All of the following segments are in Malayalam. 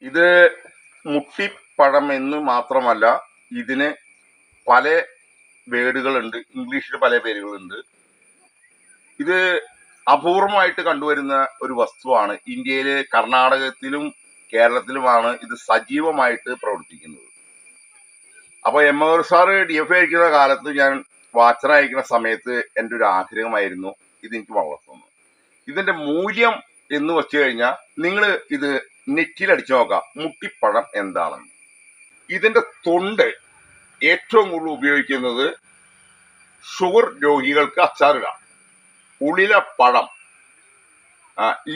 ഇത് മുട്ടിപ്പഴം എന്ന് മാത്രമല്ല, ഇതിന് പല വേർഡുകളുണ്ട്, ഇംഗ്ലീഷിൽ പല പേരുകളുണ്ട്. ഇത് അപൂർവമായിട്ട് കണ്ടുവരുന്ന ഒരു വസ്തുവാണ്. ഇന്ത്യയില് കർണാടകത്തിലും കേരളത്തിലുമാണ് ഇത് സജീവമായിട്ട് പ്രവർത്തിക്കുന്നത്. അപ്പൊ എം സാറ് DFA അയക്കുന്ന കാലത്ത് ഞാൻ വാച്ചർ അയക്കുന്ന സമയത്ത് എൻ്റെ ഒരു ആഗ്രഹമായിരുന്നു ഇതെനിക്ക് വളർത്തുന്നത്. ഇതിന്റെ മൂല്യം എന്ന് വെച്ച് കഴിഞ്ഞാൽ നിങ്ങൾ ഇത് നെറ്റിൽ അടിച്ചു നോക്കാം, മുട്ടിപ്പഴം എന്താണെന്ന്. ഇതിന്റെ തൊണ്ട് ഏറ്റവും കൂടുതൽ ഉപയോഗിക്കുന്നത് ഷുഗർ രോഗികൾക്ക് അച്ചാറിടാം. ഉളില പഴം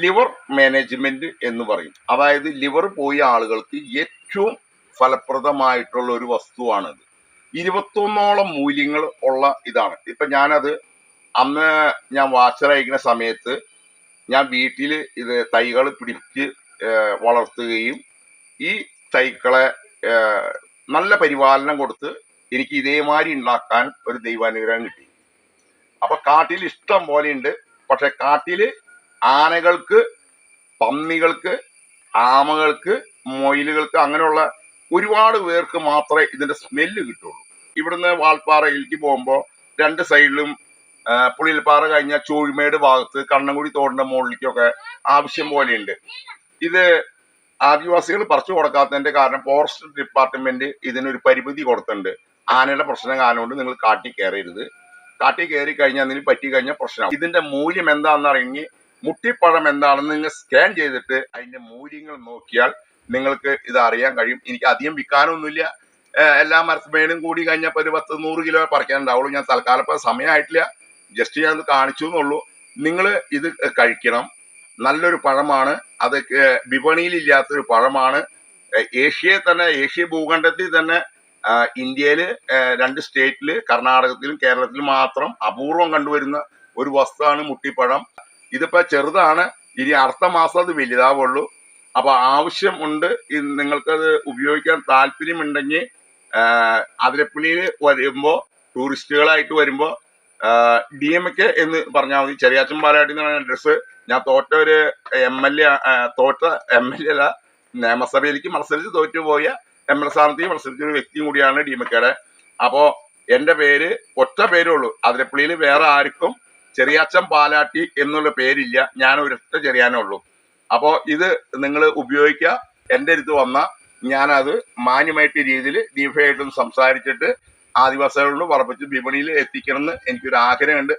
ലിവർ മാനേജ്മെന്റ് എന്ന് പറയും. അതായത് ലിവർ പോയ ആളുകൾക്ക് ഏറ്റവും ഫലപ്രദമായിട്ടുള്ള ഒരു വസ്തുവാണിത്. 21ഓളം മൂല്യങ്ങൾ ഉള്ള ഇതാണ്. ഇപ്പൊ ഞാനത് അന്ന് ഞാൻ വാച്ചർ അയക്കുന്ന സമയത്ത് ഞാൻ വീട്ടിൽ ഇത് തൈകൾ പിടിച്ച് വളർത്തുകയും ഈ തൈകളെ നല്ല പരിപാലനം കൊടുത്ത് എനിക്ക് ഇതേമാതിരി ഉണ്ടാക്കാൻ ഒരു ദൈവാനുഗ്രഹം കിട്ടി. അപ്പൊ കാട്ടിൽ ഇഷ്ടം പോലെ ഉണ്ട്. പക്ഷെ കാട്ടില് ആനകൾക്ക്, പന്നികൾക്ക്, ആമകൾക്ക്, മൊയിലുകൾക്ക്, അങ്ങനെയുള്ള ഒരുപാട് പേർക്ക് മാത്രമേ ഇതിന്റെ സ്മെല്ല് കിട്ടുള്ളൂ. ഇവിടുന്ന് വാൾപ്പാറയിലേക്ക് പോകുമ്പോൾ രണ്ട് സൈഡിലും പുളിയൽപ്പാറ കഴിഞ്ഞ ചൂഴ്മേട് ഭാഗത്ത് കണ്ണൻകുടി തോടിന്റെ മുകളിലേക്കൊക്കെ ആവശ്യം പോലെയുണ്ട്. ഇത് ആദിവാസികൾ പറിച്ചു കൊടുക്കാത്തതിന്റെ കാരണം ഫോറസ്റ്റ് ഡിപ്പാർട്ട്മെന്റ് ഇതിനൊരു പരിമിതി കൊടുത്തിട്ടുണ്ട്. ആനയുടെ പ്രശ്നം കാരണം കൊണ്ട് നിങ്ങൾ കാട്ടി കയറരുത്, കാട്ടി കയറി കഴിഞ്ഞാൽ അതിന് പറ്റി കഴിഞ്ഞാൽ പ്രശ്നമാവും. ഇതിന്റെ മൂല്യം എന്താണെന്ന് അറിഞ്ഞ് മുട്ടിപ്പഴം എന്താണെന്ന് നിങ്ങൾ സ്കാൻ ചെയ്തിട്ട് അതിന്റെ മൂല്യങ്ങൾ നോക്കിയാൽ നിങ്ങൾക്ക് ഇത് അറിയാൻ കഴിയും. എനിക്ക് അധികം വിൽക്കാനൊന്നുമില്ല. എല്ലാ മരത്തുമേനും കൂടി കഴിഞ്ഞപ്പോൾ ഒരു 10-100 കിലോ പറിക്കാനുണ്ടാവുള്ളൂ. ഞാൻ തൽക്കാലം സമയമായിട്ടില്ല, ജസ്റ്റ് ഞാൻ കാണിച്ചു എന്നുള്ളൂ. നിങ്ങൾ ഇത് കഴിക്കണം. നല്ലൊരു പഴമാണ്. അത് വിപണിയിലില്ലാത്തൊരു പഴമാണ്. ഏഷ്യ ഭൂഖണ്ഡത്തിൽ തന്നെ ഇന്ത്യയില് 2 സ്റ്റേറ്റില്, കർണാടകത്തിലും കേരളത്തിലും മാത്രം അപൂർവം കണ്ടുവരുന്ന ഒരു വസ്തുവാണ് മുട്ടിപ്പഴം. ഇതിപ്പോ ചെറുതാണ്, ഇനി അടുത്ത മാസം അത് വലുതാവുള്ളൂ. അപ്പൊ ആവശ്യം ഉണ്ട്. നിങ്ങൾക്കത് ഉപയോഗിക്കാൻ താല്പര്യമുണ്ടെങ്കിൽ അതിരപ്പള്ളിയിൽ വരുമ്പോ, ടൂറിസ്റ്റുകളായിട്ട് വരുമ്പോ DMK എന്ന് പറഞ്ഞാൽ മതി. ചെറിയാച്ചൻ പാലാട്ടി എന്നാണ് അഡ്രസ്. ഞാൻ തോറ്റ MLA അല്ല, നിയമസഭയിലേക്ക് മത്സരിച്ച് തോറ്റുപോയ MLA സ്ഥാനത്തേക്ക് മത്സരിച്ച ഒരു വ്യക്തിയും കൂടിയാണ് DMKയുടെ. അപ്പോ എന്റെ പേര് ഒറ്റ പേരേ ഉള്ളൂ. അതിരപ്പള്ളിയിൽ വേറെ ആർക്കും ചെറിയാച്ചൻ പാലാട്ടി എന്നുള്ള പേരില്ല. ഞാൻ ഒരൊറ്റ ചെറിയാനേ ഉള്ളൂ. അപ്പോ ഇത് നിങ്ങൾ ഉപയോഗിക്കുക. എൻ്റെ അടുത്ത് വന്ന ഞാനത് മാന്യമായിട്ട് രീതിയിൽ DFA ആയിട്ടൊന്ന് സംസാരിച്ചിട്ട് ആദിവാസികളോട് പറപ്പിച്ച് വിപണിയിൽ എത്തിക്കണം എന്ന് എനിക്കൊരു ആഗ്രഹമുണ്ട്.